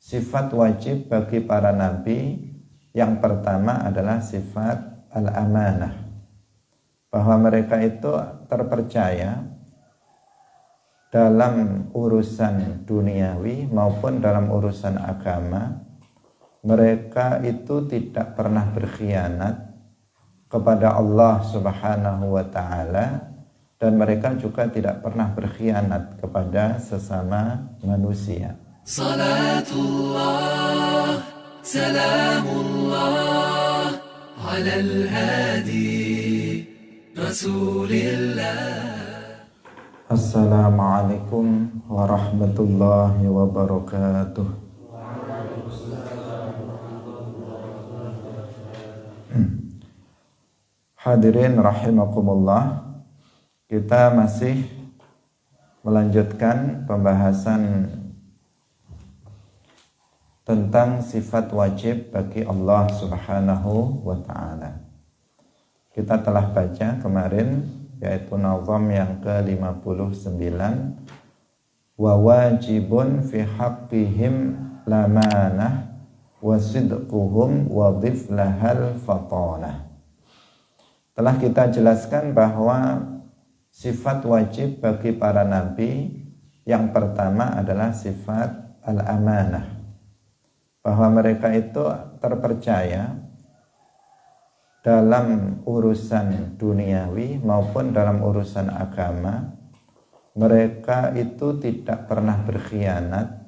sifat wajib bagi para nabi yang pertama adalah sifat al-amanah, bahwa mereka itu terpercaya dalam urusan duniawi maupun dalam urusan agama. Mereka itu tidak pernah berkhianat kepada Allah Subhanahu wa ta'ala, dan mereka juga tidak pernah berkhianat kepada sesama manusia. Salatullah, salamullah, ala al-hadi, Rasulillah. Assalamualaikum warahmatullahi wabarakatuh. Hadirin rahimakumullah, kita masih melanjutkan pembahasan tentang sifat wajib bagi Allah Subhanahu wa ta'ala. Kita telah baca kemarin, yaitu nazam yang ke-59, wa wajibun fi haqqihim lamanah wa sidquhum wa dhiflahal fatanah. Telah kita jelaskan bahwa sifat wajib bagi para nabi yang pertama adalah sifat al-amanah, bahwa mereka itu terpercaya dalam urusan duniawi maupun dalam urusan agama. Mereka itu tidak pernah berkhianat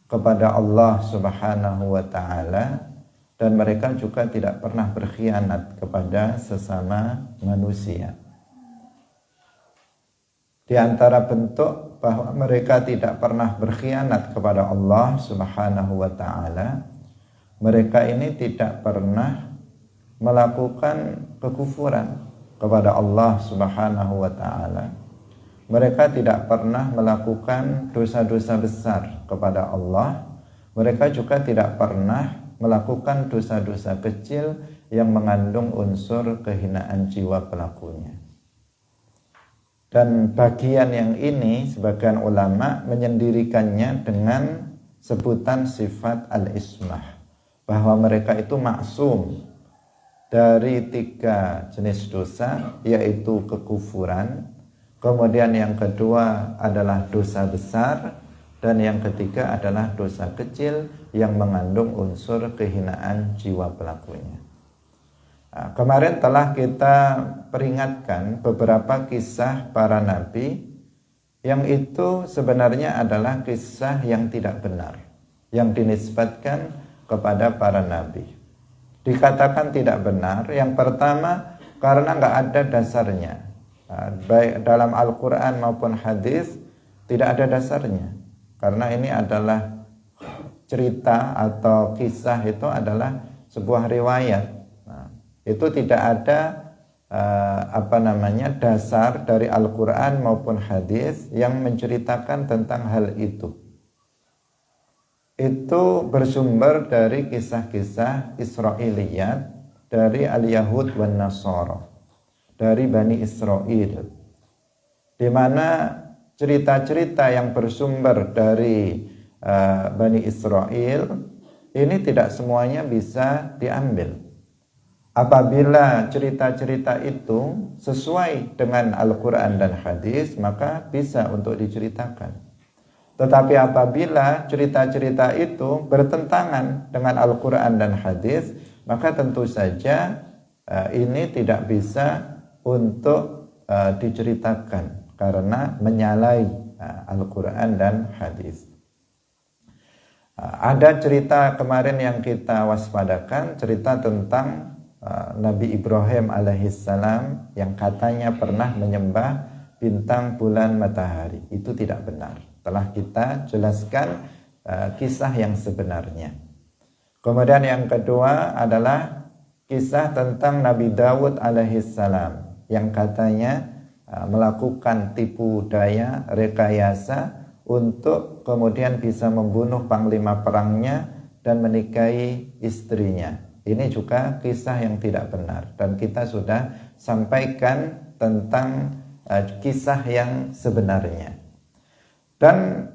kepada Allah Subhanahu wa ta'ala, dan mereka juga tidak pernah berkhianat kepada sesama manusia. Di antara bentuk bahwa mereka tidak pernah berkhianat kepada Allah Subhanahu wa ta'ala, mereka ini tidak pernah melakukan kekufuran kepada Allah Subhanahu wa ta'ala. Mereka tidak pernah melakukan dosa-dosa besar kepada Allah. Mereka juga tidak pernah melakukan dosa-dosa kecil yang mengandung unsur kehinaan jiwa pelakunya. Dan bagian yang ini sebagian ulama menyendirikannya dengan sebutan sifat al-ismah, bahwa mereka itu maksum dari 3 jenis dosa, yaitu kekufuran, kemudian yang kedua adalah dosa besar, dan yang ketiga adalah dosa kecil yang mengandung unsur kehinaan jiwa pelakunya. Nah, kemarin telah kita peringatkan beberapa kisah para nabi yang itu sebenarnya adalah kisah yang tidak benar, yang dinisbatkan kepada para nabi. Dikatakan tidak benar, yang pertama karena nggak ada dasarnya, baik dalam Al-Quran maupun hadis tidak ada dasarnya. Karena ini adalah cerita atau kisah, itu adalah sebuah riwayat. Nah, itu tidak ada dasar dari Al-Quran maupun hadis yang menceritakan tentang hal itu. Itu bersumber dari kisah-kisah Israiliyat dari al-Yahud wan Nasara, dari Bani Israel, di mana cerita-cerita yang bersumber dari Bani Israel ini tidak semuanya bisa diambil. Apabila cerita-cerita itu sesuai dengan Al-Quran dan hadis, maka bisa untuk diceritakan. Tetapi apabila cerita-cerita itu bertentangan dengan Al-Quran dan hadis, maka tentu saja ini tidak bisa untuk diceritakan, karena menyalahi Al-Quran dan hadis. Ada cerita kemarin yang kita waspadakan, cerita tentang Nabi Ibrahim alaihissalam yang katanya pernah menyembah bintang, bulan, matahari. Itu tidak benar. Telah kita jelaskan kisah yang sebenarnya. Kemudian yang kedua adalah kisah tentang Nabi Dawud alaihissalam yang katanya melakukan tipu daya, rekayasa untuk kemudian bisa membunuh panglima perangnya dan menikahi istrinya. Ini juga kisah yang tidak benar, dan kita sudah sampaikan tentang kisah yang sebenarnya. Dan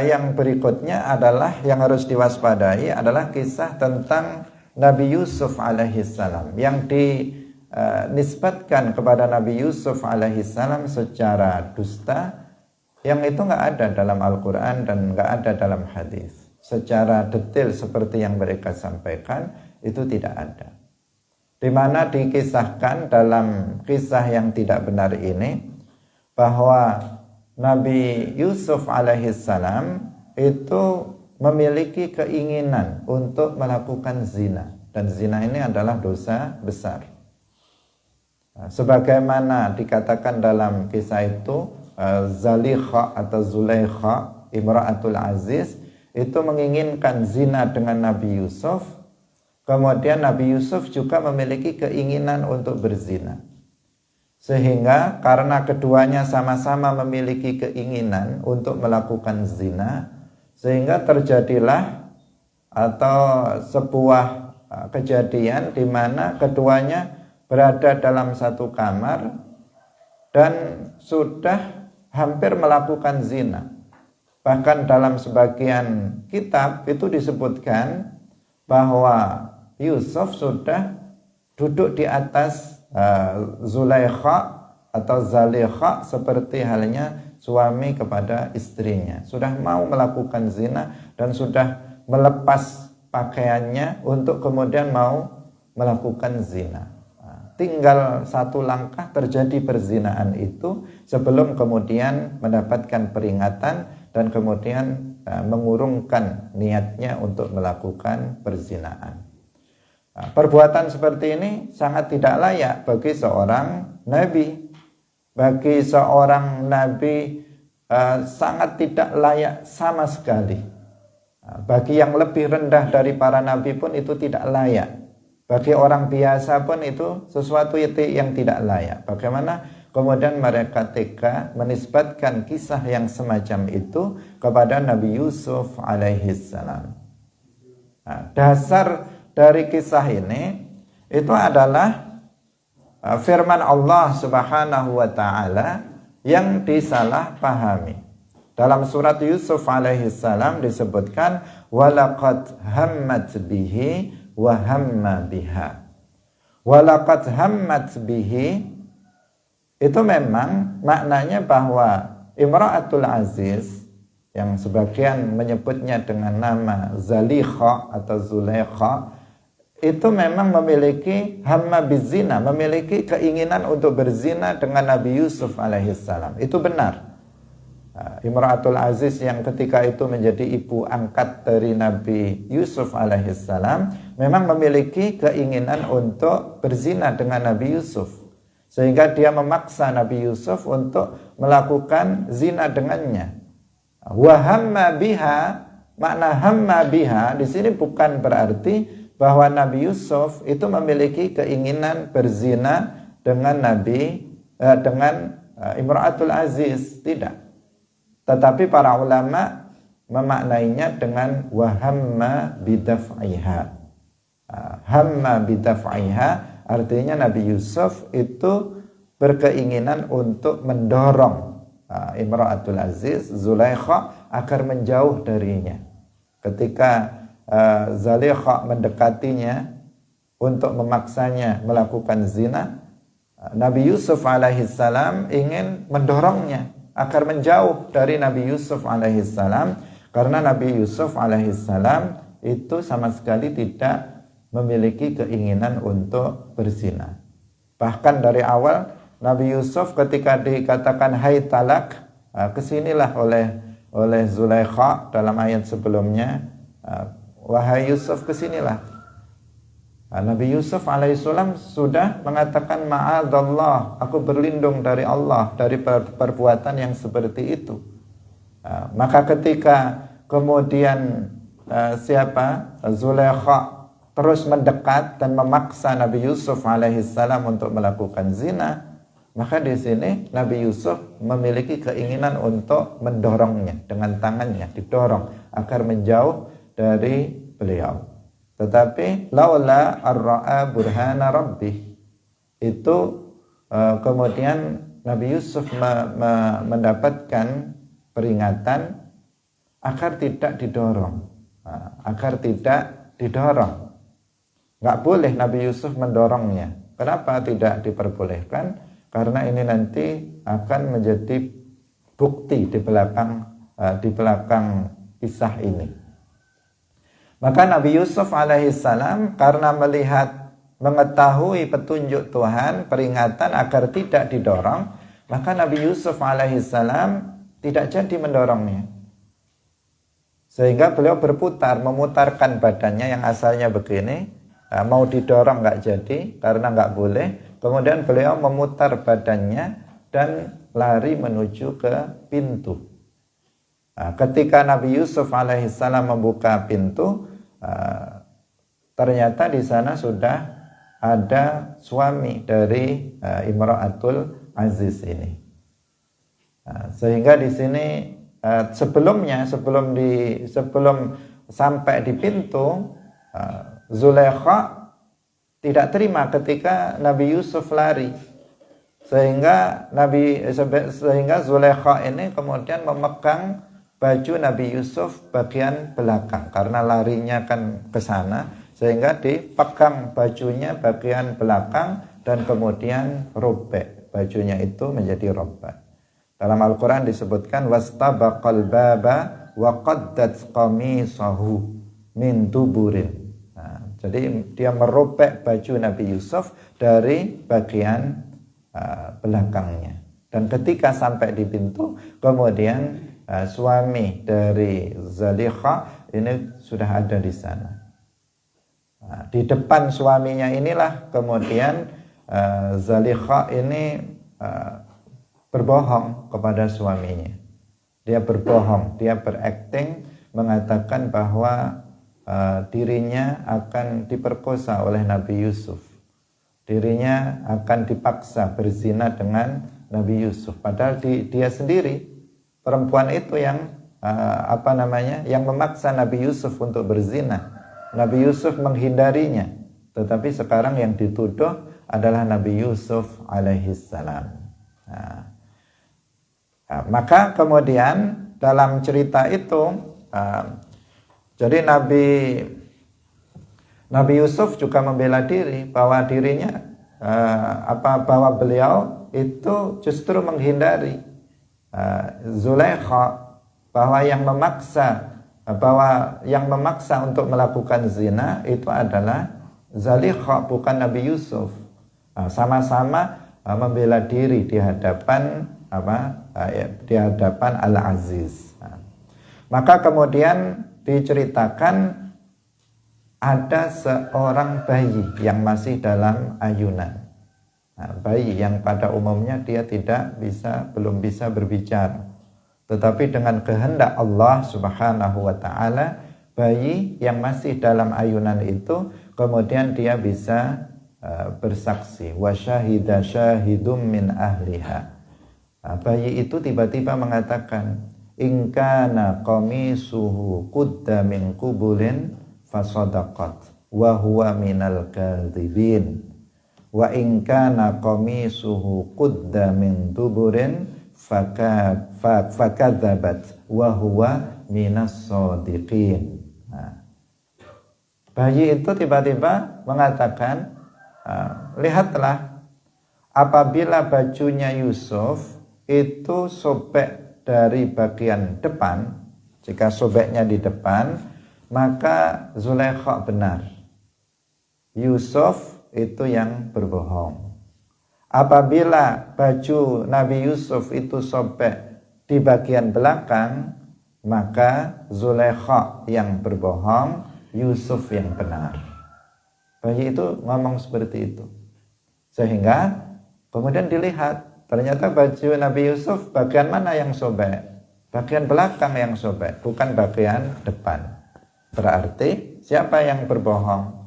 yang berikutnya adalah yang harus diwaspadai adalah kisah tentang Nabi Yusuf alaihissalam yang dinisbatkan kepada Nabi Yusuf alaihissalam secara dusta, yang itu nggak ada dalam Al-Quran dan nggak ada dalam hadis. Secara detail seperti yang mereka sampaikan itu tidak ada. Di mana dikisahkan dalam kisah yang tidak benar ini bahwa Nabi Yusuf alaihissalam itu memiliki keinginan untuk melakukan zina, dan zina ini adalah dosa besar. Sebagaimana dikatakan dalam kisah itu, Zalikha atau Zulaikha Imra'atul Aziz itu menginginkan zina dengan Nabi Yusuf. Kemudian Nabi Yusuf juga memiliki keinginan untuk berzina. Sehingga karena keduanya sama-sama memiliki keinginan untuk melakukan zina, sehingga terjadilah atau sebuah kejadian di mana keduanya berada dalam satu kamar dan sudah hampir melakukan zina. Bahkan dalam sebagian kitab itu disebutkan bahwa Yusuf sudah duduk di atas Zulaikha atau Zalikha seperti halnya suami kepada istrinya. Sudah mau melakukan zina dan sudah melepas pakaiannya untuk kemudian mau melakukan zina. Tinggal satu langkah terjadi perzinaan itu sebelum kemudian mendapatkan peringatan dan kemudian mengurungkan niatnya untuk melakukan perzinaan. Perbuatan seperti ini sangat tidak layak bagi seorang nabi. Bagi seorang nabi sangat tidak layak sama sekali. Bagi yang lebih rendah dari para nabi pun itu tidak layak. Bagi orang biasa pun itu sesuatu yang tidak layak. Bagaimana kemudian mereka tega menisbatkan kisah yang semacam itu kepada Nabi Yusuf alaihissalam. Dasar dari kisah ini itu adalah firman Allah Subhanahu wa taala yang disalahpahami. Dalam surat Yusuf alaihissalam disebutkan walaqad hammat bihi wa hamma biha. Walaqad hammat bihi itu memang maknanya bahwa Imra'atul Aziz yang sebagian menyebutnya dengan nama Zalikha atau Zulaikha itu memang memiliki hamma bizina, memiliki keinginan untuk berzina dengan Nabi Yusuf alaihissalam. Itu benar. Imra'atul Aziz yang ketika itu menjadi ibu angkat dari Nabi Yusuf alaihissalam memang memiliki keinginan untuk berzina dengan Nabi Yusuf, sehingga dia memaksa Nabi Yusuf untuk melakukan zina dengannya. Wa hamma biha, makna hamma biha di sini bukan berarti bahwa Nabi Yusuf itu memiliki keinginan berzina dengan Imra'atul Aziz, tidak. Tetapi para ulama memaknainya dengan wahamma bidaf'iha. Hamma bidaf'iha artinya Nabi Yusuf itu berkeinginan untuk mendorong Imra'atul Aziz, Zulaikha, agar menjauh darinya. Ketika Zalikha mendekatinya untuk memaksanya melakukan zina, Nabi Yusuf alaihissalam ingin mendorongnya agar menjauh dari Nabi Yusuf alaihissalam, karena Nabi Yusuf alaihissalam itu sama sekali tidak memiliki keinginan untuk berzina. Bahkan dari awal Nabi Yusuf ketika dikatakan hai talak, kesinilah oleh Zulaikha dalam ayat sebelumnya, wahai Yusuf kesinilah. Nabi Yusuf alaihissalam sudah mengatakan ma'adallah, aku berlindung dari Allah dari perbuatan yang seperti itu. Maka ketika kemudian Zulaikha terus mendekat dan memaksa Nabi Yusuf alaihissalam untuk melakukan zina, maka di sini Nabi Yusuf memiliki keinginan untuk mendorongnya dengan tangannya, didorong agar menjauh dari beliau. Tetapi laula ar-ra'a burhana rabbih, itu kemudian Nabi Yusuf mendapatkan peringatan agar tidak didorong. Agar tidak didorong. Nggak boleh Nabi Yusuf mendorongnya. Kenapa tidak diperbolehkan? Karena ini nanti akan menjadi bukti di belakang kisah ini. Maka Nabi Yusuf alaihissalam karena mengetahui petunjuk Tuhan, peringatan agar tidak didorong, maka Nabi Yusuf alaihissalam tidak jadi mendorongnya. Sehingga beliau memutarkan badannya yang asalnya begini, mau didorong nggak jadi karena nggak boleh. Kemudian beliau memutar badannya dan lari menuju ke pintu. Ketika Nabi Yusuf alaihissalam membuka pintu, ternyata di sana sudah ada suami dari Imra'atul Aziz ini. Sehingga di sini sebelum sampai di pintu, Zulaikha tidak terima ketika Nabi Yusuf lari. Sehingga Zulaikha ini kemudian memegang baju Nabi Yusuf bagian belakang karena larinya kan ke sana, sehingga dipegang bajunya bagian belakang dan kemudian robek, bajunya itu menjadi robek. Dalam Al-Quran disebutkan wastabaqal baba wa qaddat qamisahu min duburin. Jadi dia merobek baju Nabi Yusuf dari bagian belakangnya. Dan ketika sampai di pintu, kemudian suami dari Zulaikha ini sudah ada di sana. Di depan suaminya inilah kemudian Zulaikha ini berbohong kepada suaminya. Dia berbohong, dia berakting mengatakan bahwa dirinya akan diperkosa oleh Nabi Yusuf. Dirinya akan dipaksa berzina dengan Nabi Yusuf. Padahal dia sendiri, perempuan itu yang yang memaksa Nabi Yusuf untuk berzina. Nabi Yusuf menghindarinya. Tetapi sekarang yang dituduh adalah Nabi Yusuf alaihissalam. Maka kemudian dalam cerita itu, jadi Nabi Yusuf juga membela diri bahwa dirinya bahwa beliau itu justru menghindari Zulaikha, bahwa yang memaksa untuk melakukan zina itu adalah Zulaikha, bukan Nabi Yusuf. Sama-sama membela diri di hadapan Al-Aziz. Maka kemudian diceritakan ada seorang bayi yang masih dalam ayunan. Bayi yang pada umumnya dia belum bisa berbicara. Tetapi dengan kehendak Allah Subhanahu wa taala, bayi yang masih dalam ayunan itu kemudian dia bisa bersaksi. Wa syahida syahidum min ahliha. Bayi itu tiba-tiba mengatakan, in kana qamisuhu qudda min qubulin fasadaqat wa huwa minal kadzibin wa in kana qamisuhu qudda min duburin fakadzabat wa huwa minas shadiqin. Bayi itu tiba-tiba mengatakan, lihatlah, apabila bajunya Yusuf itu sobek dari bagian depan, jika sobeknya di depan, maka Zulaikha benar, Yusuf itu yang berbohong. Apabila baju Nabi Yusuf itu sobek di bagian belakang, maka Zulaikha yang berbohong, Yusuf yang benar. Bayi itu ngomong seperti itu. Sehingga kemudian dilihat, ternyata baju Nabi Yusuf bagian mana yang sobek? Bagian belakang yang sobek, bukan bagian depan. Berarti siapa yang berbohong?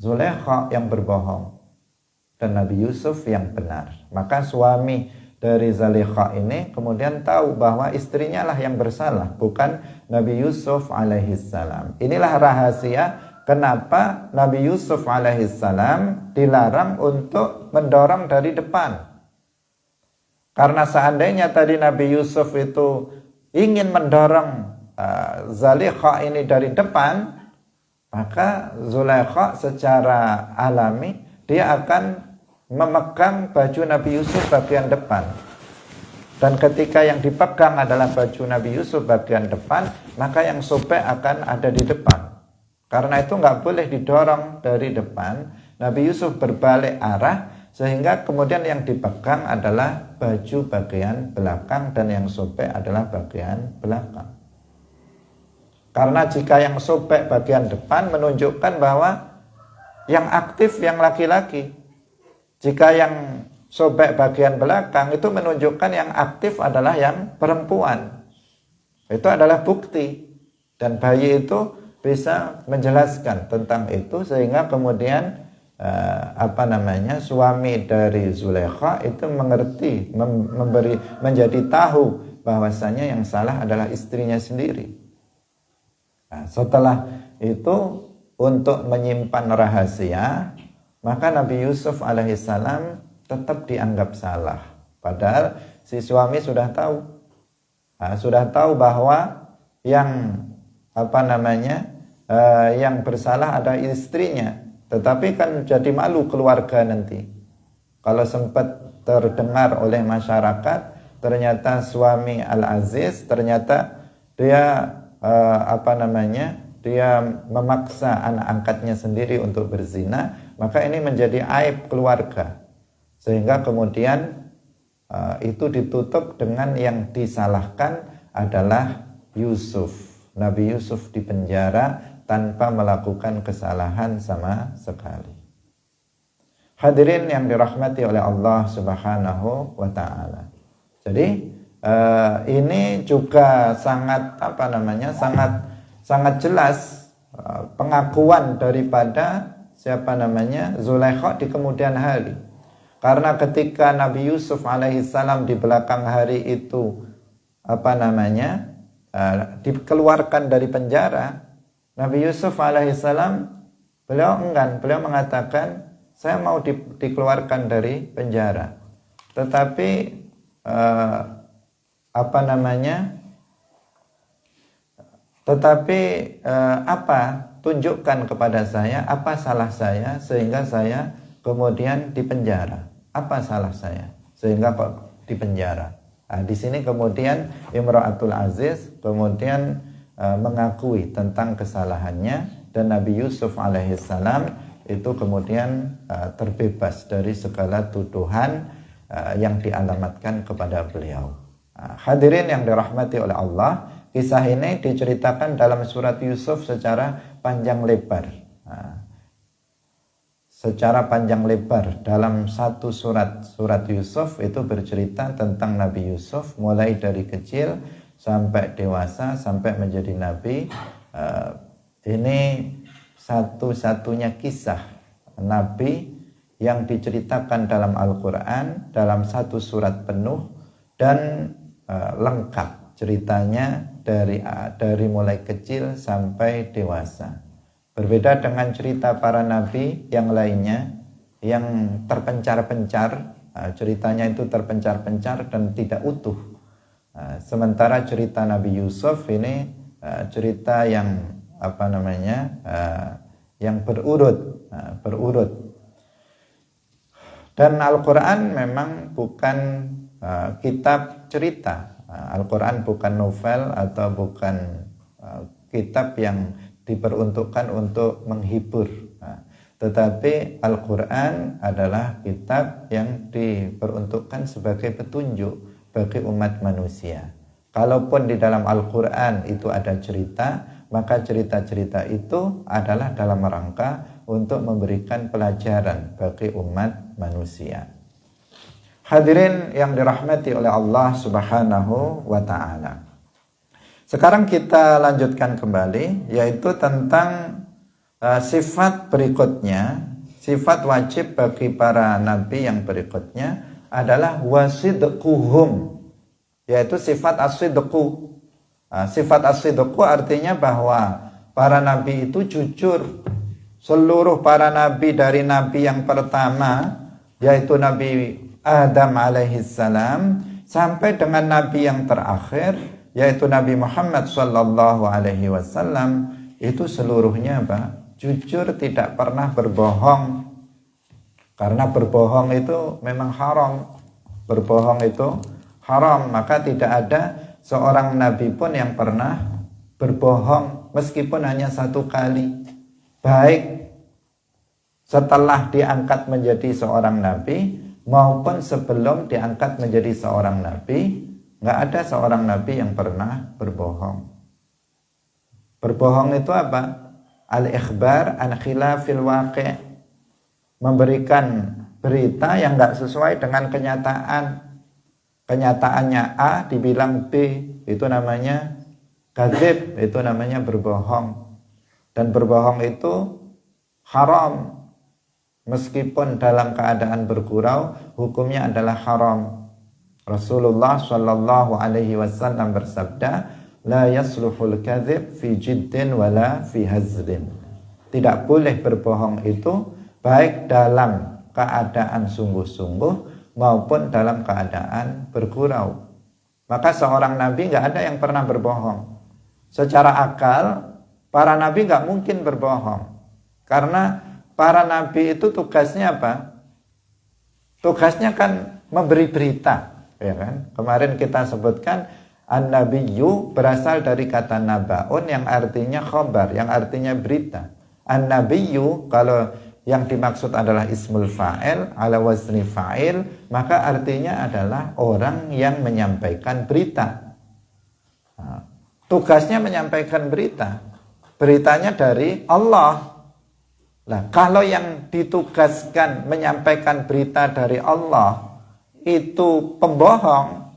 Zulaikha yang berbohong dan Nabi Yusuf yang benar. Maka suami dari Zulaikha ini kemudian tahu bahwa istrinya lah yang bersalah, bukan Nabi Yusuf alaihissalam. Inilah rahasia kenapa Nabi Yusuf alaihissalam dilarang untuk mendorong dari depan. Karena seandainya tadi Nabi Yusuf itu ingin mendorong Zulaikha ini dari depan, maka Zulaikha secara alami dia akan memegang baju Nabi Yusuf bagian depan. Dan ketika yang dipegang adalah baju Nabi Yusuf bagian depan, maka yang sobek akan ada di depan. Karena itu nggak boleh didorong dari depan. Nabi Yusuf berbalik arah, sehingga kemudian yang dipegang adalah baju bagian belakang dan yang sobek adalah bagian belakang. Karena jika yang sobek bagian depan menunjukkan bahwa yang aktif yang laki-laki. Jika yang sobek bagian belakang itu menunjukkan yang aktif adalah yang perempuan. Itu adalah bukti. Dan bayi itu bisa menjelaskan tentang itu, sehingga kemudian suami dari Zulaikha itu mengerti, menjadi tahu bahwasanya yang salah adalah istrinya sendiri. Nah, setelah itu untuk menyimpan rahasia, maka Nabi Yusuf alaihissalam tetap dianggap salah. Padahal si suami sudah tahu. Sudah tahu bahwa yang yang bersalah ada istrinya. Tetapi kan jadi malu keluarga nanti. Kalau sempat terdengar oleh masyarakat, ternyata suami Al-Aziz, ternyata dia dia memaksa anak angkatnya sendiri untuk berzina, maka ini menjadi aib keluarga. Sehingga kemudian itu ditutup dengan yang disalahkan adalah Yusuf. Nabi Yusuf dipenjara tanpa melakukan kesalahan sama sekali. Hadirin yang dirahmati oleh Allah Subhanahu wa taala. Jadi ini juga sangat sangat jelas pengakuan daripada Zulaikha di kemudian hari. Karena ketika Nabi Yusuf alaihissalam di belakang hari itu dikeluarkan dari penjara, Nabi Yusuf alaihissalam beliau enggan, beliau mengatakan saya mau dikeluarkan dari penjara. Tetapi tunjukkan kepada saya apa salah saya sehingga saya kemudian dipenjara. Apa salah saya sehingga kok dipenjara? Nah, di sini kemudian Imra'atul Aziz kemudian mengakui tentang kesalahannya, dan Nabi Yusuf alaihissalam itu kemudian terbebas dari segala tuduhan yang dialamatkan kepada beliau. Hadirin yang dirahmati oleh Allah, kisah ini diceritakan dalam surat Yusuf secara panjang lebar. Secara panjang lebar dalam satu surat Yusuf itu bercerita tentang Nabi Yusuf mulai dari kecil sampai dewasa sampai menjadi nabi. Ini satu-satunya kisah nabi yang diceritakan dalam Al-Quran dalam satu surat penuh dan lengkap ceritanya dari mulai kecil sampai dewasa. Berbeda dengan cerita para nabi yang lainnya yang terpencar-pencar, ceritanya itu terpencar-pencar dan tidak utuh. Sementara cerita Nabi Yusuf ini cerita yang yang berurut. Dan Al-Quran memang bukan kitab cerita. Al-Quran bukan novel atau bukan kitab yang diperuntukkan untuk menghibur. Tetapi Al-Quran adalah kitab yang diperuntukkan sebagai petunjuk bagi umat manusia. Kalaupun di dalam Al-Quran itu ada cerita, maka cerita-cerita itu adalah dalam rangka untuk memberikan pelajaran bagi umat manusia. Hadirin yang dirahmati oleh Allah Subhanahu wa ta'ala. Sekarang kita lanjutkan kembali, yaitu tentang sifat berikutnya. Sifat wajib bagi para nabi yang berikutnya adalah wasidquhum, yaitu sifat as-sidqu. Sifat as-sidqu artinya bahwa para nabi itu jujur. Seluruh para nabi dari nabi yang pertama yaitu Nabi Adam alaihissalam sampai dengan nabi yang terakhir yaitu Nabi Muhammad sallallahu alaihi wasallam, itu seluruhnya apa? Jujur, tidak pernah berbohong. Karena berbohong itu memang haram. Berbohong itu haram, maka tidak ada seorang nabi pun yang pernah berbohong meskipun hanya satu kali. Baik setelah diangkat menjadi seorang nabi maupun sebelum diangkat menjadi seorang nabi, nggak ada seorang nabi yang pernah berbohong. Berbohong itu apa? Al-ikhbar an khilafil waqi', memberikan berita yang nggak sesuai dengan kenyataan. Kenyataannya A dibilang B, itu namanya kadzib, itu namanya berbohong. Dan berbohong itu haram. Meskipun dalam keadaan bergurau, hukumnya adalah haram. Rasulullah sallallahu alaihi wasallam bersabda, la yasluhul kadzib fi jiddin wala fi hazlin. Tidak boleh berbohong itu baik dalam keadaan sungguh-sungguh maupun dalam keadaan bergurau. Maka seorang nabi nggak ada yang pernah berbohong. Secara akal, para nabi nggak mungkin berbohong. Karena para nabi itu tugasnya apa? Tugasnya kan memberi berita, ya kan? Kemarin kita sebutkan an-nabiyyu berasal dari kata nabaun yang artinya khabar, yang artinya berita. An-nabiyyu kalau yang dimaksud adalah ismul fa'il ala wazni fa'il, maka artinya adalah orang yang menyampaikan berita. Nah, tugasnya menyampaikan berita. Beritanya dari Allah. Nah, kalau yang ditugaskan menyampaikan berita dari Allah itu pembohong,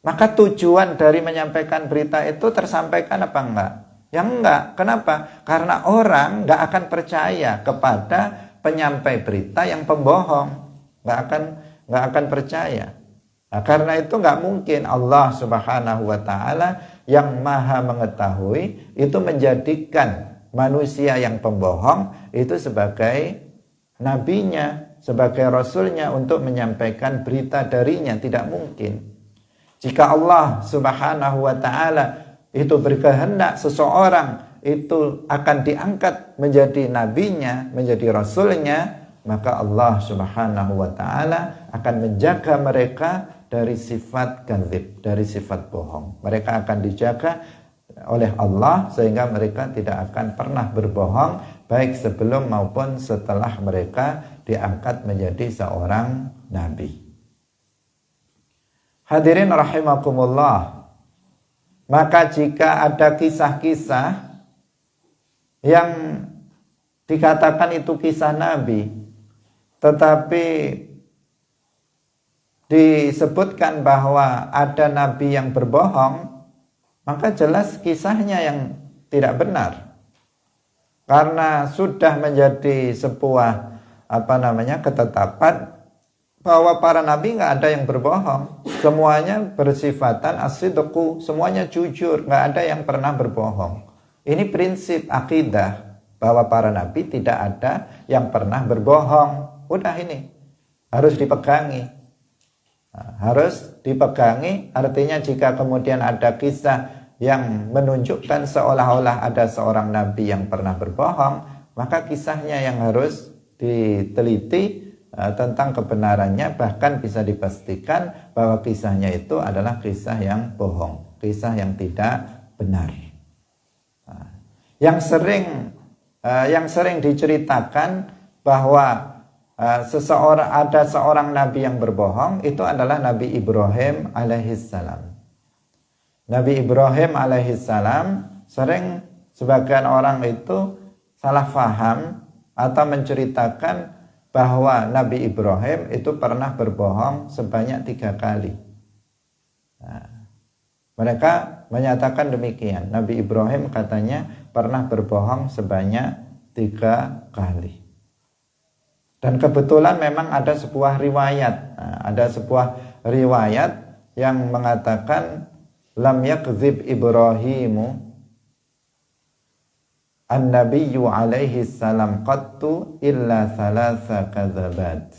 maka tujuan dari menyampaikan berita itu tersampaikan apa enggak? Yang enggak. Kenapa? Karena orang enggak akan percaya kepada penyampai berita yang pembohong. Enggak akan percaya. Nah, karena itu enggak mungkin Allah Subhanahu wa taala yang Maha mengetahui itu menjadikan manusia yang pembohong itu sebagai nabinya, sebagai rasulnya untuk menyampaikan berita darinya. Tidak mungkin. Jika Allah Subhanahu wa ta'ala itu berkehendak seseorang itu akan diangkat menjadi nabinya, menjadi rasulnya, maka Allah Subhanahu wa ta'ala akan menjaga mereka dari sifat kadzib, dari sifat bohong. Mereka akan dijaga oleh Allah sehingga mereka tidak akan pernah berbohong baik sebelum maupun setelah mereka diangkat menjadi seorang nabi. Hadirin rahimakumullah, maka jika ada kisah-kisah yang dikatakan itu kisah nabi tetapi disebutkan bahwa ada nabi yang berbohong, maka jelas kisahnya yang tidak benar. Karena sudah menjadi sebuah ketetapan bahwa para nabi nggak ada yang berbohong. Semuanya bersifatan as-sidqu, semuanya jujur, nggak ada yang pernah berbohong. Ini prinsip akidah bahwa para nabi tidak ada yang pernah berbohong. Udah, ini harus dipegangi. Harus dipegangi, artinya jika kemudian ada kisah yang menunjukkan seolah-olah ada seorang nabi yang pernah berbohong, maka kisahnya yang harus diteliti tentang kebenarannya, bahkan bisa dipastikan bahwa kisahnya itu adalah kisah yang bohong, kisah yang tidak benar. Yang sering diceritakan bahwa ada seorang nabi yang berbohong, itu adalah Nabi Ibrahim alaihissalam. Nabi Ibrahim alaihissalam sering sebagian orang itu salah faham atau menceritakan bahwa Nabi Ibrahim itu pernah berbohong sebanyak 3 kali. Nah, mereka menyatakan demikian. Nabi Ibrahim katanya pernah berbohong sebanyak 3 kali. Dan kebetulan memang ada sebuah riwayat. Nah, ada sebuah riwayat yang mengatakan lam yakzib Ibrahimu an-nabiyyu alaihi salam qattu illa thalatha kadzabat.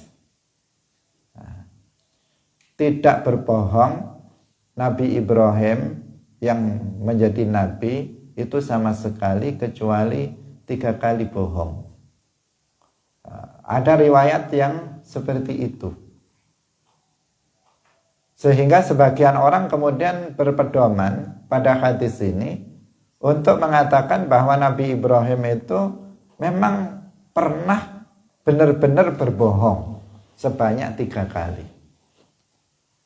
Tidak berbohong Nabi Ibrahim yang menjadi nabi itu sama sekali kecuali 3 kali bohong. Ada riwayat yang seperti itu. Sehingga sebagian orang kemudian berpedoman pada hadis ini untuk mengatakan bahwa Nabi Ibrahim itu memang pernah benar-benar berbohong sebanyak 3 kali.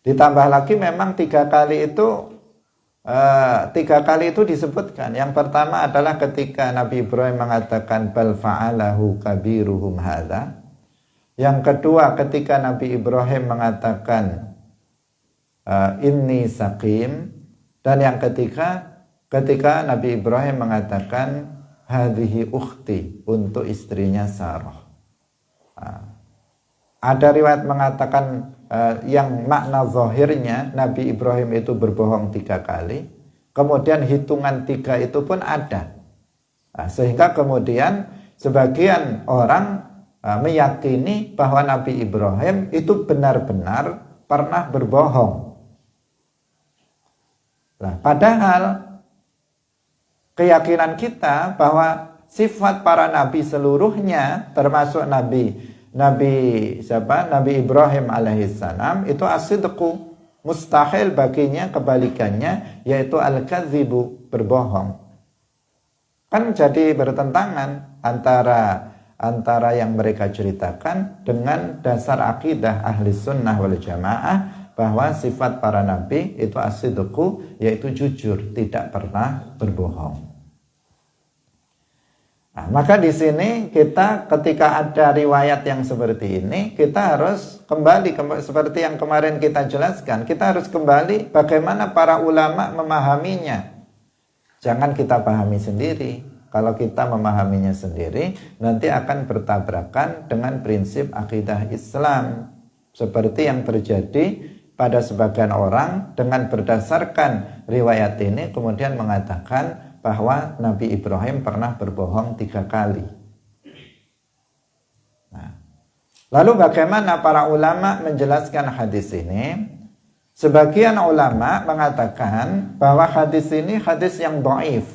Ditambah lagi memang 3 kali itu 3 kali itu disebutkan. Yang pertama adalah ketika Nabi Ibrahim mengatakan bal fa'alahu kabiruhum hadza. Yang kedua ketika Nabi Ibrahim mengatakan inni saqim. Dan yang ketiga ketika Nabi Ibrahim mengatakan hadhihi ukhti, untuk istrinya Sarah. Ada riwayat mengatakan yang makna zahirnya Nabi Ibrahim itu berbohong 3 kali. Kemudian hitungan 3 itu pun ada. Sehingga kemudian sebagian orang meyakini bahwa Nabi Ibrahim itu benar-benar pernah berbohong. Nah, padahal keyakinan kita bahwa sifat para nabi seluruhnya, termasuk Nabi Ibrahim alaihissalam, itu as-sidqu, mustahil baginya kebalikannya, yaitu al-kadzibu, berbohong. Kan jadi bertentangan antara yang mereka ceritakan dengan dasar akidah ahli sunnah wal jamaah, bahwa sifat para nabi itu as-sidqu, yaitu jujur, tidak pernah berbohong. Nah, maka di sini kita ketika ada riwayat yang seperti ini, kita harus kembali seperti yang kemarin kita jelaskan, kita harus kembali bagaimana para ulama memahaminya. Jangan kita pahami sendiri. Kalau kita memahaminya sendiri, nanti akan bertabrakan dengan prinsip akidah Islam, seperti yang terjadi pada sebagian orang dengan berdasarkan riwayat ini kemudian mengatakan bahwa Nabi Ibrahim pernah berbohong 3 kali. Nah, lalu bagaimana para ulama menjelaskan hadis ini? Sebagian ulama mengatakan bahwa hadis ini hadis yang dhaif.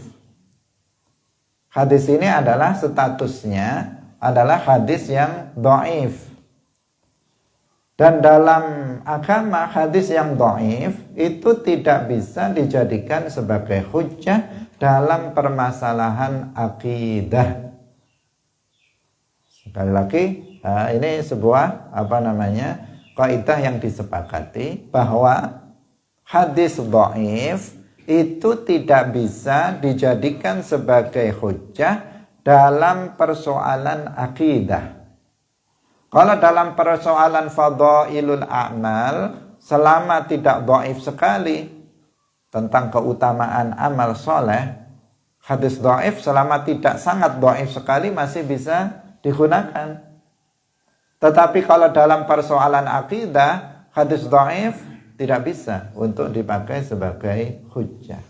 Hadis ini adalah statusnya adalah hadis yang dhaif. Dan dalam agama hadis yang dhaif itu tidak bisa dijadikan sebagai hujjah dalam permasalahan akidah. Sekali lagi, ini sebuah kaidah yang disepakati bahwa hadis dhaif itu tidak bisa dijadikan sebagai hujjah dalam persoalan akidah. Kalau dalam persoalan fadhailul a'mal, selama tidak dhaif sekali tentang keutamaan amal soleh, hadis dhaif selama tidak sangat dhaif sekali masih bisa digunakan. Tetapi kalau dalam persoalan akidah, hadis dhaif tidak bisa untuk dipakai sebagai hujjah.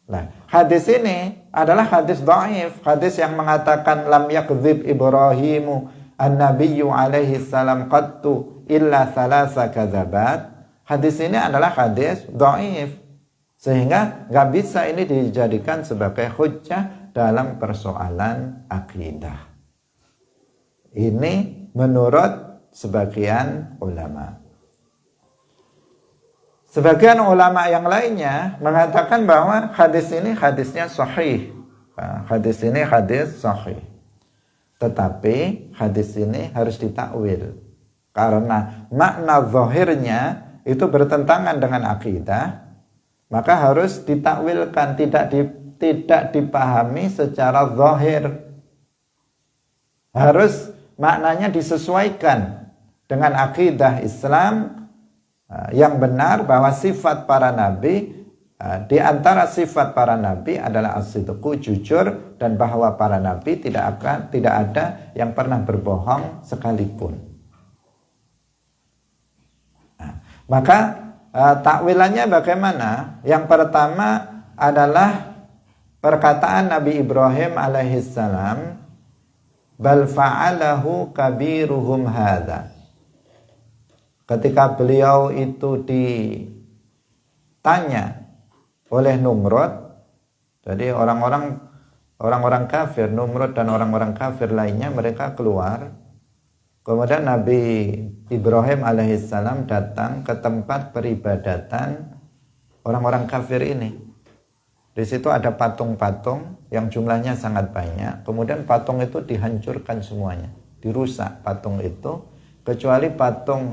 Nah, hadis ini adalah hadis dhaif, hadis yang mengatakan lam yakdzib Ibrahimu an-nabiyyu alaihi salam qattu illa thalatha kadzabat. Hadis ini adalah hadis dhaif, sehingga nggak bisa ini dijadikan sebagai hujjah dalam persoalan akidah. Ini menurut sebagian ulama. Sebagian ulama yang lainnya mengatakan bahwa hadis ini hadisnya sahih. Hadis ini hadis sahih. Tetapi hadis ini harus ditakwil. Karena makna zahirnya itu bertentangan dengan akidah, maka harus ditakwilkan, tidak dipahami secara zahir. Harus maknanya disesuaikan dengan akidah Islam yang benar, bahwa sifat para nabi, di antara sifat para nabi adalah as-sidqu, jujur, dan bahwa para nabi tidak ada yang pernah berbohong sekalipun. Nah, maka takwilannya bagaimana? Yang pertama adalah perkataan Nabi Ibrahim alaihissalam, bal fa'alahu kabiruhum hadza. Ketika beliau itu ditanya oleh Numrud. Jadi orang-orang kafir, Numrud dan orang-orang kafir lainnya, mereka keluar. Kemudian Nabi Ibrahim alaihissalam datang ke tempat peribadatan orang-orang kafir ini. Di situ ada patung-patung yang jumlahnya sangat banyak. Kemudian patung itu dihancurkan semuanya, dirusak patung itu, kecuali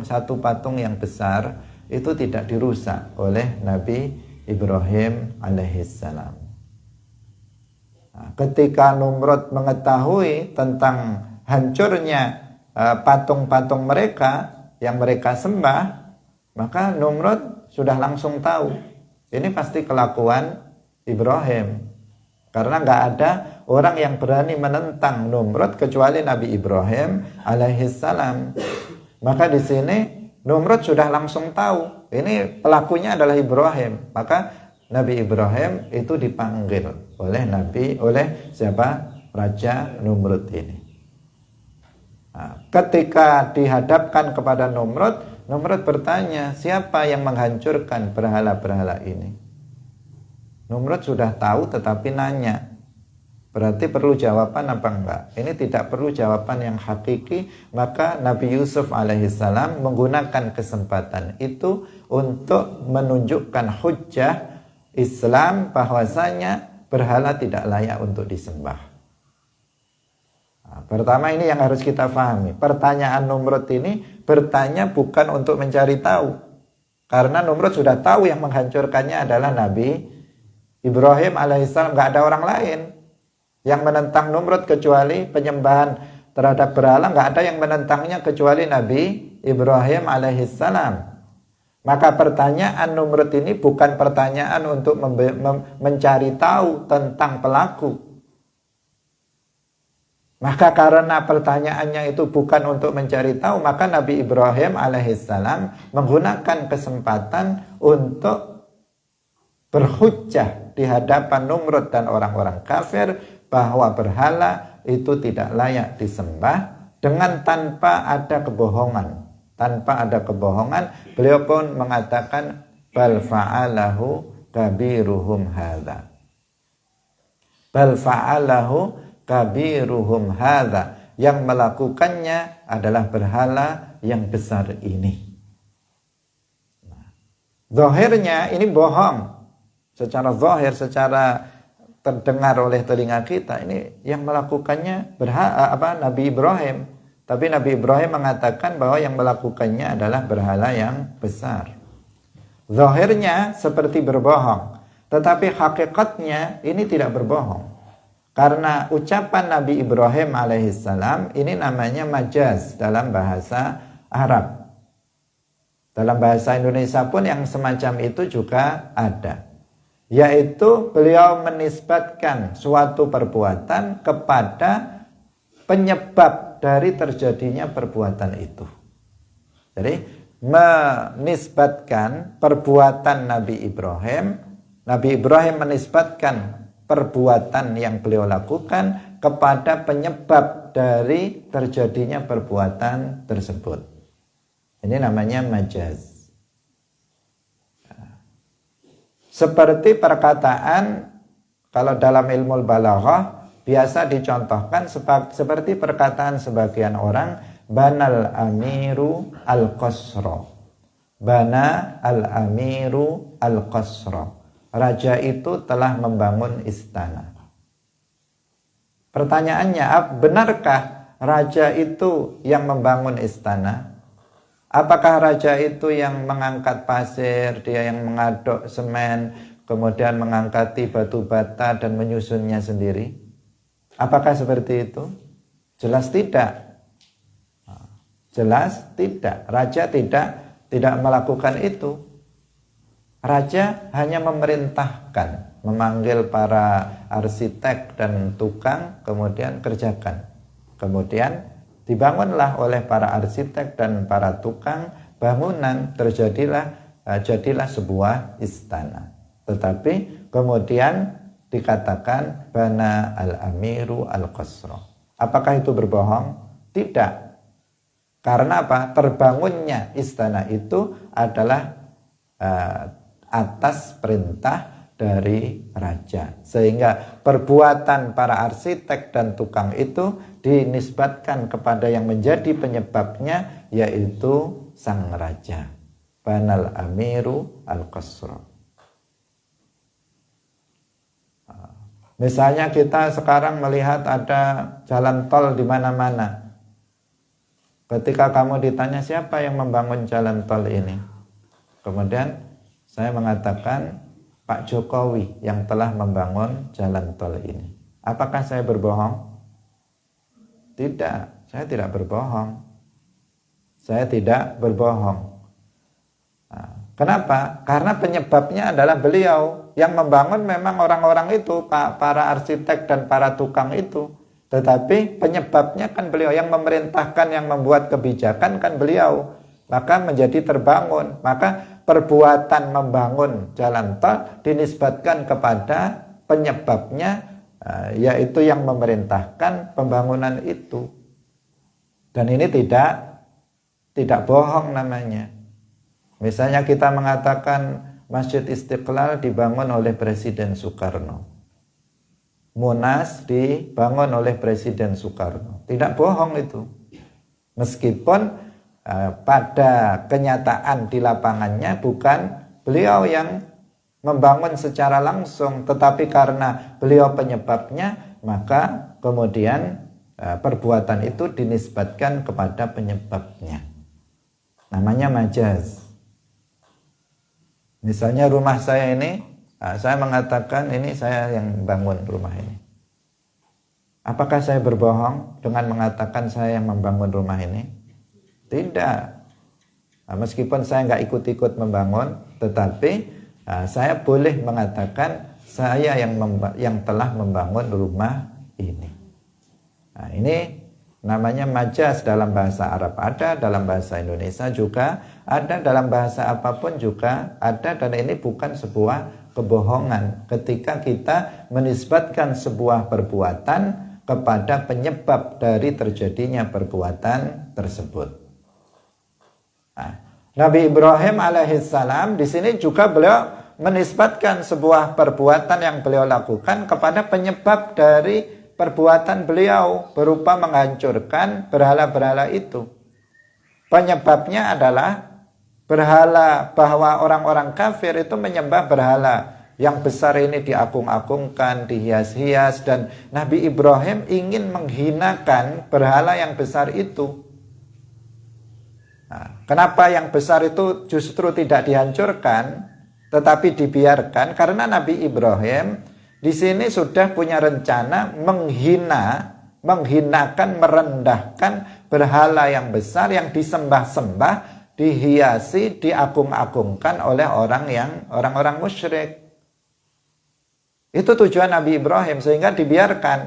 satu patung yang besar itu tidak dirusak oleh Nabi Ibrahim alaihissalam. Nah, ketika Numrud mengetahui tentang hancurnya patung-patung mereka yang mereka sembah, maka Numrud sudah langsung tahu ini pasti kelakuan Ibrahim, karena nggak ada orang yang berani menentang Numrud kecuali Nabi Ibrahim alaihissalam. Maka di sini Numrud sudah langsung tahu ini pelakunya adalah Ibrahim. Maka Nabi Ibrahim itu dipanggil oleh siapa? Raja Numrud ini. Nah, ketika dihadapkan kepada Numrud bertanya, siapa yang menghancurkan berhala-berhala ini? Numrud sudah tahu tetapi nanya. Berarti perlu jawaban apa enggak? Ini tidak perlu jawaban yang hakiki. Maka Nabi Yusuf alaihissalam menggunakan kesempatan itu untuk menunjukkan hujjah Islam bahwasanya berhala tidak layak untuk disembah. Nah, pertama ini yang harus kita pahami. Pertanyaan Numrud ini bertanya bukan untuk mencari tahu. Karena Numrud sudah tahu yang menghancurkannya adalah Nabi Ibrahim alaihissalam. Gak ada orang lain yang menentang Numrud kecuali penyembahan terhadap berhala. Gak ada yang menentangnya kecuali Nabi Ibrahim alaihissalam. Maka pertanyaan Numrud ini bukan pertanyaan untuk mencari tahu tentang pelaku. Maka karena pertanyaannya itu bukan untuk mencari tahu, maka Nabi Ibrahim alaihissalam menggunakan kesempatan untuk berhujjah di hadapan Numrud dan orang-orang kafir bahwa berhala itu tidak layak disembah dengan tanpa ada kebohongan. Tanpa ada kebohongan, beliau pun mengatakan bal fa'alahu kabiruhum hadza. Bal fa'alahu kabiruhum hadza. Yang melakukannya adalah berhala yang besar ini. Zahirnya ini bohong. Secara zahir, secara terdengar oleh telinga kita, ini yang melakukannya Nabi Ibrahim. Tapi Nabi Ibrahim mengatakan bahwa yang melakukannya adalah berhala yang besar. Zahirnya seperti berbohong, tetapi hakikatnya ini tidak berbohong. Karena ucapan Nabi Ibrahim alaihissalam ini namanya majaz dalam bahasa Arab. Dalam bahasa Indonesia pun yang semacam itu juga ada. Yaitu beliau menisbatkan suatu perbuatan kepada penyebab dari terjadinya perbuatan itu. Jadi menisbatkan perbuatan Nabi Ibrahim menisbatkan perbuatan yang beliau lakukan kepada penyebab dari terjadinya perbuatan tersebut. Ini namanya majaz. Seperti perkataan, kalau dalam ilmu balaghah biasa dicontohkan seperti perkataan sebagian orang, banal amiru al-qasra. Bana al-amiru al-qasra. Raja itu telah membangun istana. Pertanyaannya, benarkah raja itu yang membangun istana? Apakah raja itu yang mengangkat pasir, dia yang mengaduk semen, kemudian mengangkati batu bata dan menyusunnya sendiri? Apakah seperti itu? Jelas tidak. Jelas tidak. Raja tidak melakukan itu. Raja hanya memerintahkan, memanggil para arsitek dan tukang, kemudian kerjakan. Kemudian dibangunlah oleh para arsitek dan para tukang bangunan, jadilah sebuah istana. Tetapi kemudian dikatakan bana al-amiru al-qasra. Apakah itu berbohong? Tidak. Karena apa? Terbangunnya istana itu adalah atas perintah dari raja. Sehingga perbuatan para arsitek dan tukang itu dinisbatkan kepada yang menjadi penyebabnya, yaitu sang raja. Banal amiru al-qasra. Misalnya kita sekarang melihat ada jalan tol di mana-mana. Ketika kamu ditanya siapa yang membangun jalan tol ini, kemudian saya mengatakan Pak Jokowi yang telah membangun jalan tol ini. Apakah saya berbohong? Tidak, saya tidak berbohong. Saya tidak berbohong. Kenapa? Karena penyebabnya adalah beliau. Yang membangun memang orang-orang itu, para arsitek dan para tukang itu. Tetapi penyebabnya kan beliau. Yang memerintahkan, yang membuat kebijakan kan beliau. Maka menjadi terbangun. Maka perbuatan membangun jalan tol dinisbatkan kepada penyebabnya, yaitu yang memerintahkan pembangunan itu. Dan ini tidak bohong namanya. Misalnya kita mengatakan Masjid Istiqlal dibangun oleh Presiden Soekarno, Monas dibangun oleh Presiden Soekarno. Tidak bohong itu. Meskipun pada kenyataan di lapangannya bukan beliau yang membangun secara langsung, tetapi karena beliau penyebabnya, maka kemudian perbuatan itu dinisbatkan kepada penyebabnya. Namanya majaz. Misalnya rumah saya ini, saya mengatakan ini saya yang bangun rumah ini. Apakah saya berbohong dengan mengatakan saya yang membangun rumah ini? Tidak. Meskipun saya nggak ikut-ikut membangun, tetapi saya boleh mengatakan saya yang telah membangun rumah ini. Nah, ini namanya majaz dalam bahasa Arab ada, dalam bahasa Indonesia juga ada, dalam bahasa apapun juga ada, dan ini bukan sebuah kebohongan ketika kita menisbatkan sebuah perbuatan kepada penyebab dari terjadinya perbuatan tersebut. Nah, Nabi Ibrahim alaihissalam di sini juga beliau menisbatkan sebuah perbuatan yang beliau lakukan kepada penyebab dari perbuatan beliau berupa menghancurkan berhala-berhala itu. Penyebabnya adalah berhala, bahwa orang-orang kafir itu menyembah berhala yang besar ini diagung-agungkan, dihias-hias, dan Nabi Ibrahim ingin menghinakan berhala yang besar itu. Nah, kenapa yang besar itu justru tidak dihancurkan tetapi dibiarkan? Karena Nabi Ibrahim di sini sudah punya rencana menghinakan, merendahkan berhala yang besar yang disembah-sembah, dihiasi, diagung-agungkan oleh orang-orang musyrik. Itu tujuan Nabi Ibrahim, sehingga dibiarkan.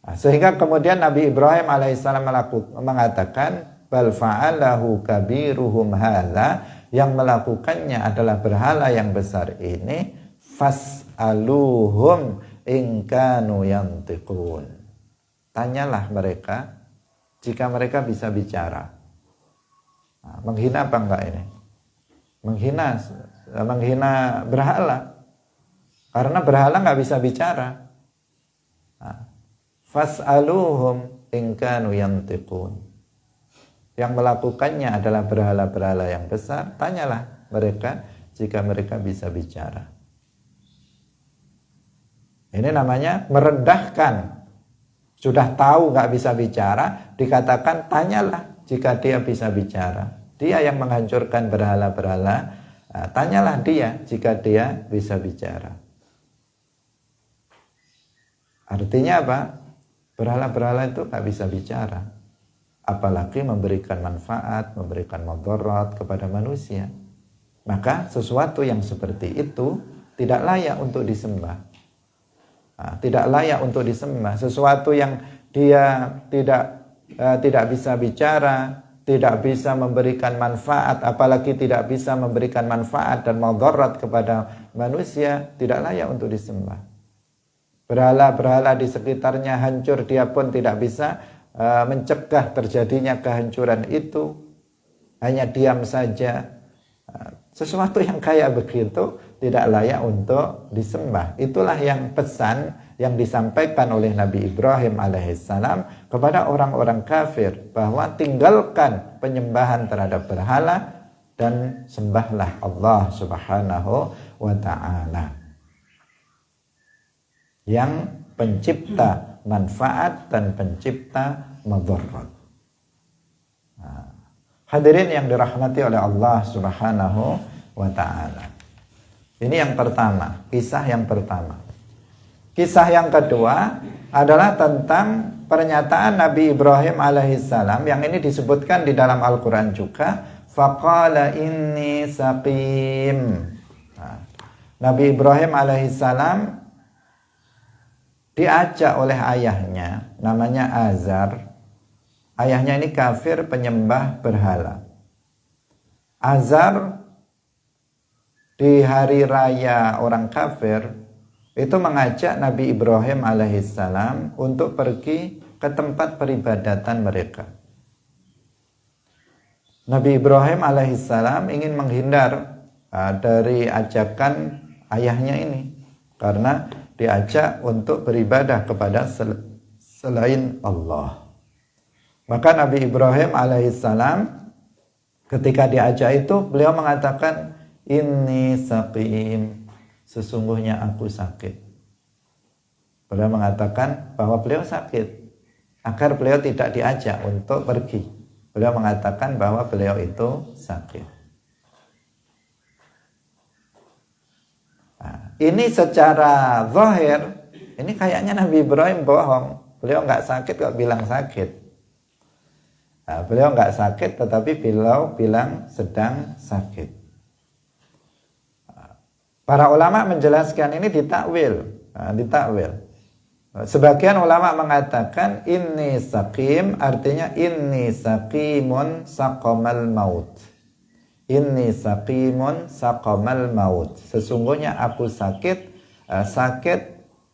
Nah, sehingga kemudian Nabi Ibrahim alaihissalam mengatakan, bal fa'alahu kabiruhum hadza, yang melakukannya adalah berhala yang besar ini, fas'aluhum in kanu yantiqun. Tanyalah mereka jika mereka bisa bicara. Nah, menghina apa enggak ini? Menghina berhala. Karena berhala enggak bisa bicara. Nah, fas'aluhum in kanu yantiqun. Yang melakukannya adalah berhala-berhala yang besar. Tanyalah mereka jika mereka bisa bicara. Ini namanya merendahkan. Sudah tahu nggak bisa bicara, dikatakan tanyalah jika dia bisa bicara. Dia yang menghancurkan berhala-berhala, tanyalah dia jika dia bisa bicara. Artinya apa? Berhala-berhala itu nggak bisa bicara, apalagi memberikan manfaat, memberikan mudarat kepada manusia. Maka sesuatu yang seperti itu tidak layak untuk disembah. Tidak layak untuk disembah. Sesuatu yang dia tidak bisa bicara, tidak bisa memberikan manfaat, apalagi tidak bisa memberikan manfaat dan mudarat kepada manusia, tidak layak untuk disembah. Berhala-berhala di sekitarnya hancur, dia pun tidak bisa mencegah terjadinya kehancuran itu. Hanya diam saja. sesuatu yang kayak begitu tidak layak untuk disembah. Itulah yang pesan yang disampaikan oleh Nabi Ibrahim alaihissalam kepada orang-orang kafir, bahwa tinggalkan penyembahan terhadap berhala dan sembahlah Allah Subhanahu wa ta'ala yang pencipta manfaat dan pencipta madarat. Hadirin yang dirahmati oleh Allah Subhanahu wa ta'ala. Ini yang pertama, kisah yang pertama. Kisah yang kedua adalah tentang pernyataan Nabi Ibrahim alaihissalam yang ini disebutkan di dalam Al-Quran juga. Faqala inni saqim. Nabi Ibrahim alaihissalam diajak oleh ayahnya, namanya Azar. Ayahnya ini kafir penyembah berhala. Azar di hari raya orang kafir itu mengajak Nabi Ibrahim alaihissalam untuk pergi ke tempat peribadatan mereka. Nabi Ibrahim alaihissalam ingin menghindar dari ajakan ayahnya ini karena diajak untuk beribadah kepada selain Allah. Maka Nabi Ibrahim alaihissalam ketika diajak itu beliau mengatakan, inni saqim, sesungguhnya aku sakit. Beliau mengatakan bahwa beliau sakit agar beliau tidak diajak untuk pergi. Beliau mengatakan bahwa beliau itu sakit. Nah, ini secara zahir ini kayaknya Nabi Ibrahim bohong. Beliau nggak sakit kok bilang sakit. Nah, beliau nggak sakit tetapi beliau bilang sedang sakit. Para ulama menjelaskan ini ditakwil. Sebagian ulama mengatakan inni saqim artinya inni saqimun saqamal maut. Inni saqimun saqamal maut. Sesungguhnya aku sakit, sakit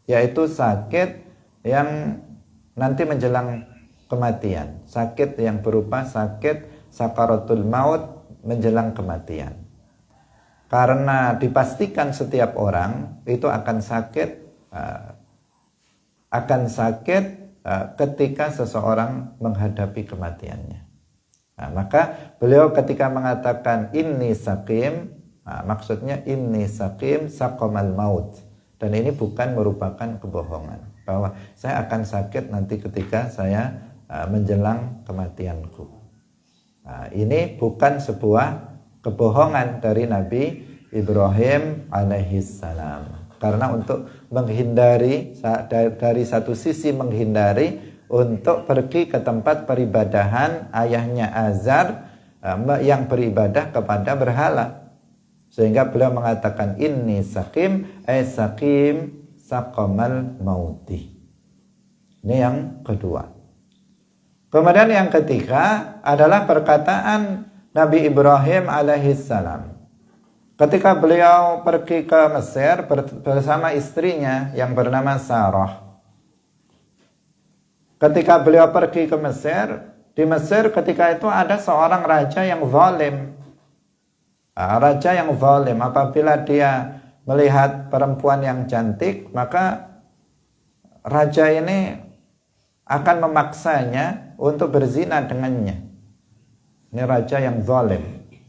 yaitu sakit yang nanti menjelang kematian, sakit yang berupa sakit sakaratul maut menjelang kematian. Karena dipastikan setiap orang itu akan sakit ketika seseorang menghadapi kematiannya. Nah, maka beliau ketika mengatakan inni saqim, maksudnya inni saqim saqamal maut, dan ini bukan merupakan kebohongan bahwa saya akan sakit nanti ketika saya menjelang kematianku. Nah, ini bukan sebuah kebohongan dari Nabi Ibrahim alaihissalam. Karena untuk menghindari, dari satu sisi menghindari untuk pergi ke tempat peribadahan ayahnya Azar yang beribadah kepada berhala. Sehingga beliau mengatakan inni saqim saqim saqamal mauti. Ini yang kedua. Kemudian yang ketiga adalah perkataan Nabi Ibrahim alaihissalam. Ketika beliau pergi ke Mesir bersama istrinya yang bernama Sarah. Ketika beliau pergi ke Mesir, di Mesir ketika itu ada seorang raja yang zalim. Raja yang zalim, apabila dia melihat perempuan yang cantik, maka raja ini akan memaksanya untuk berzina dengannya. Ini raja yang zalim.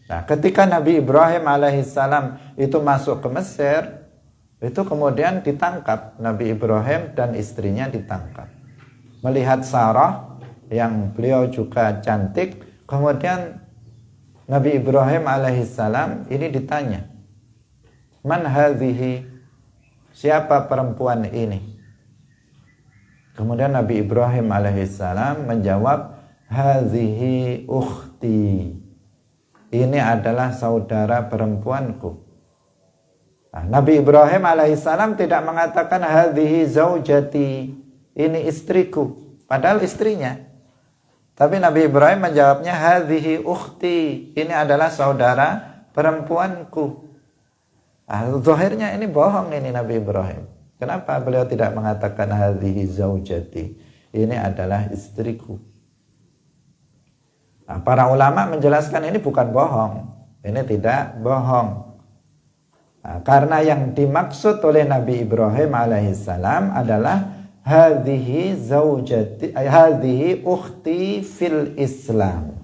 Nah, ketika Nabi Ibrahim alaihissalam itu masuk ke Mesir, itu kemudian ditangkap. Nabi Ibrahim dan istrinya ditangkap. Melihat Sarah yang beliau juga cantik, kemudian Nabi Ibrahim alaihissalam ini ditanya, man hadhihi, siapa perempuan ini? Kemudian Nabi Ibrahim alaihissalam menjawab, hadhihi ukhti, ini adalah saudara perempuanku. Nah, Nabi Ibrahim alaihissalam tidak mengatakan hadhihi zaujati, ini istriku, padahal istrinya. Tapi Nabi Ibrahim menjawabnya hadhihi ukhti, ini adalah saudara perempuanku. Zahirnya ini bohong ini Nabi Ibrahim. Kenapa beliau tidak mengatakan hadhihi zaujati, ini adalah istriku? Nah, para ulama menjelaskan ini bukan bohong. Ini tidak bohong. Nah, karena yang dimaksud oleh Nabi Ibrahim alaihissalam adalah hadhihi zaujati, hadhihi ukhti fil Islam.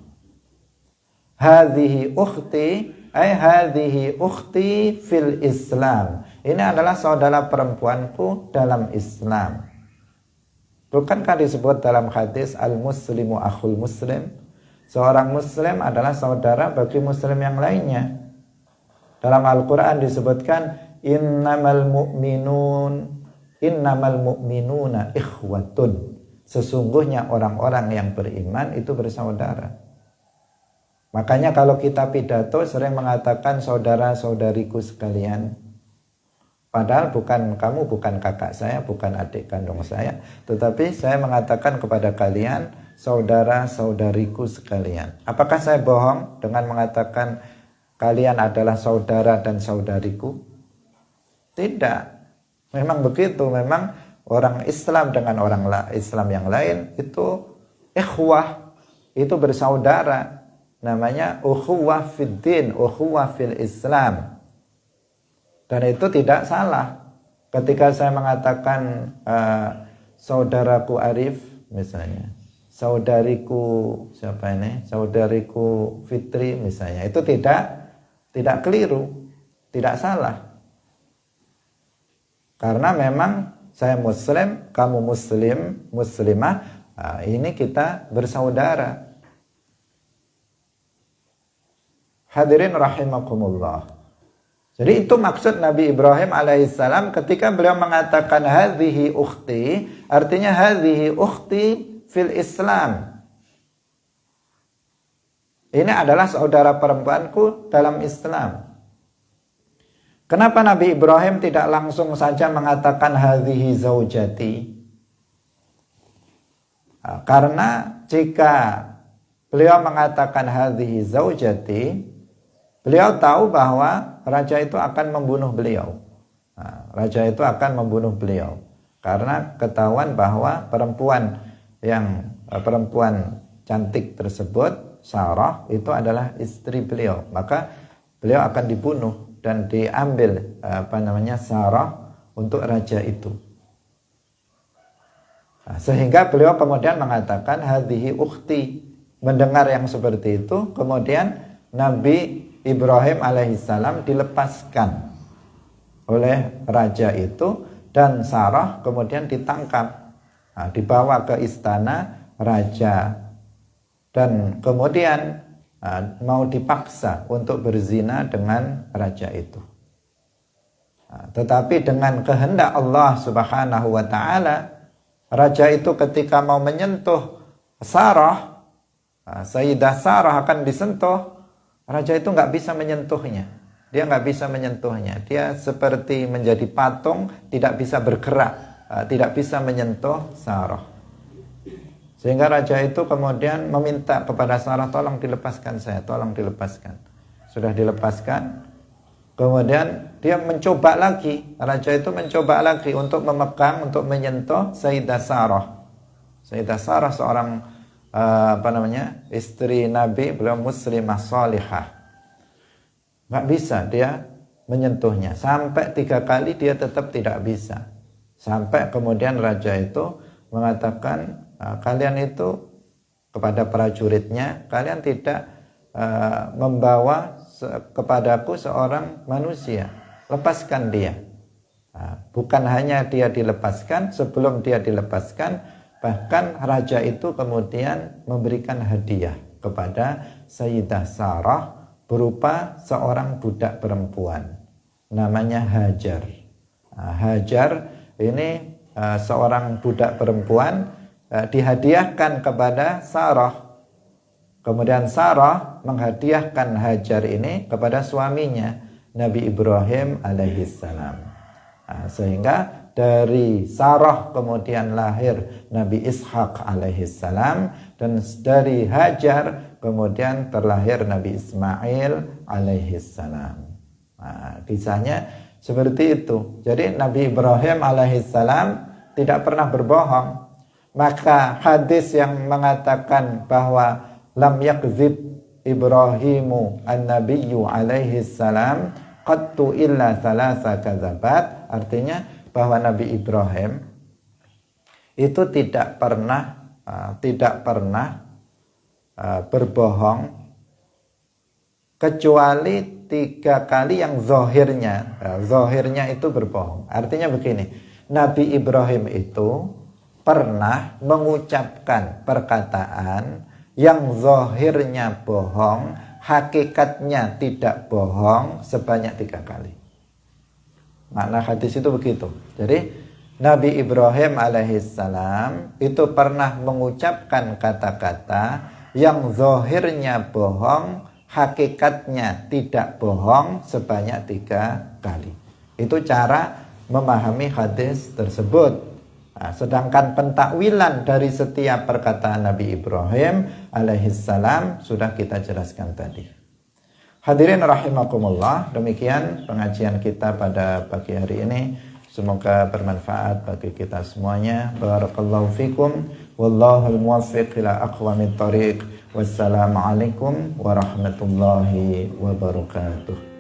Hadhihi ukhti, hadhihi ukhti fil Islam. Ini adalah saudara perempuanku dalam Islam. Bukankah disebut dalam hadis al-muslimu akhul muslim? Seorang muslim adalah saudara bagi muslim yang lainnya. Dalam Al-Quran disebutkan innamal mu'minuna ikhwatun. Sesungguhnya orang-orang yang beriman itu bersaudara. Makanya kalau kita pidato sering mengatakan saudara-saudariku sekalian. Padahal kamu bukan kakak saya, bukan adik kandung saya, tetapi saya mengatakan kepada kalian saudara-saudariku sekalian. Apakah saya bohong dengan mengatakan kalian adalah saudara dan saudariku? Tidak. Memang begitu, memang orang Islam dengan orang Islam yang lain itu ikhwah, itu bersaudara. Namanya ukhuwah fid din, ukhuwah fil Islam. Dan itu tidak salah. Ketika saya mengatakan saudaraku Arif misalnya, saudariku siapa ini? Saudariku Fitri misalnya, itu tidak keliru, tidak salah. Karena memang saya muslim, kamu muslim, muslimah, ini kita bersaudara. Hadirin rahimakumullah. Jadi itu maksud Nabi Ibrahim alaihissalam ketika beliau mengatakan hadhihi ukhti, artinya hadhihi ukhti fil Islam. Ini adalah saudara perempuanku dalam Islam. Kenapa Nabi Ibrahim tidak langsung saja mengatakan hadhihi zaujati? Karena jika beliau mengatakan hadhihi zaujati, beliau tahu bahwa raja itu akan membunuh beliau. Raja itu akan membunuh beliau karena ketahuan bahwa perempuan cantik tersebut, Sarah, itu adalah istri beliau. Maka beliau akan dibunuh dan diambil Sarah untuk raja itu. Sehingga beliau kemudian mengatakan hadhihi ukhti. Mendengar yang seperti itu, kemudian Nabi Ibrahim alaihissalam dilepaskan oleh raja itu dan Sarah kemudian ditangkap, dibawa ke istana raja dan kemudian mau dipaksa untuk berzina dengan raja itu. Tetapi dengan kehendak Allah Subhanahu wa taala, raja itu ketika mau menyentuh Sarah, Sayyidah Sarah akan disentuh, raja itu nggak bisa menyentuhnya. Dia nggak bisa menyentuhnya. Dia seperti menjadi patung, tidak bisa bergerak, tidak bisa menyentuh Sarah. Sehingga raja itu kemudian meminta kepada Sarah, tolong dilepaskan saya, tolong dilepaskan. Sudah dilepaskan. Kemudian dia mencoba lagi. Raja itu mencoba lagi untuk memegang, untuk menyentuh Sayyidah Sarah. Sayyidah Sarah seorang istri Nabi, beliau muslimah salihah. Nggak bisa dia menyentuhnya. Sampai 3 kali dia tetap tidak bisa. Sampai kemudian raja itu mengatakan, kalian itu kepada prajuritnya, kalian tidak membawa kepadaku seorang manusia. Lepaskan dia. Bukan hanya dia dilepaskan, sebelum dia dilepaskan, bahkan raja itu kemudian memberikan hadiah kepada Sayyidah Sarah berupa seorang budak perempuan namanya Hajar. Hajar ini seorang budak perempuan dihadiahkan kepada Sarah. Kemudian Sarah menghadiahkan Hajar ini kepada suaminya Nabi Ibrahim alaihissalam. Sehingga dari Sarah kemudian lahir Nabi Ishak alaihissalam, dan dari Hajar kemudian terlahir Nabi Ismail alaihissalam. Kisahnya seperti itu. Jadi Nabi Ibrahim alaihissalam tidak pernah berbohong. Maka hadis yang mengatakan bahwa lam yakzib Ibrahimu an-nabiyyu alaihi salam qattu illa thalatha kadzabat. Artinya bahwa Nabi Ibrahim itu tidak pernah berbohong kecuali 3 kali yang zahirnya itu berbohong. Artinya begini, Nabi Ibrahim itu pernah mengucapkan perkataan yang zahirnya bohong, hakikatnya tidak bohong sebanyak 3 kali. Makna hadis itu begitu. Jadi Nabi Ibrahim alaihissalam itu pernah mengucapkan kata-kata yang zahirnya bohong, hakikatnya tidak bohong sebanyak 3 kali. Itu cara memahami hadis tersebut. Nah, sedangkan pentakwilan dari setiap perkataan Nabi Ibrahim alaihissalam sudah kita jelaskan tadi. Hadirin rahimakumullah, demikian pengajian kita pada pagi hari ini. Semoga bermanfaat bagi kita semuanya. Barakallahu fikum. Wallahul muwaffiq ila aqwamit thoriq. Wassalamualaikum warahmatullahi wabarakatuh.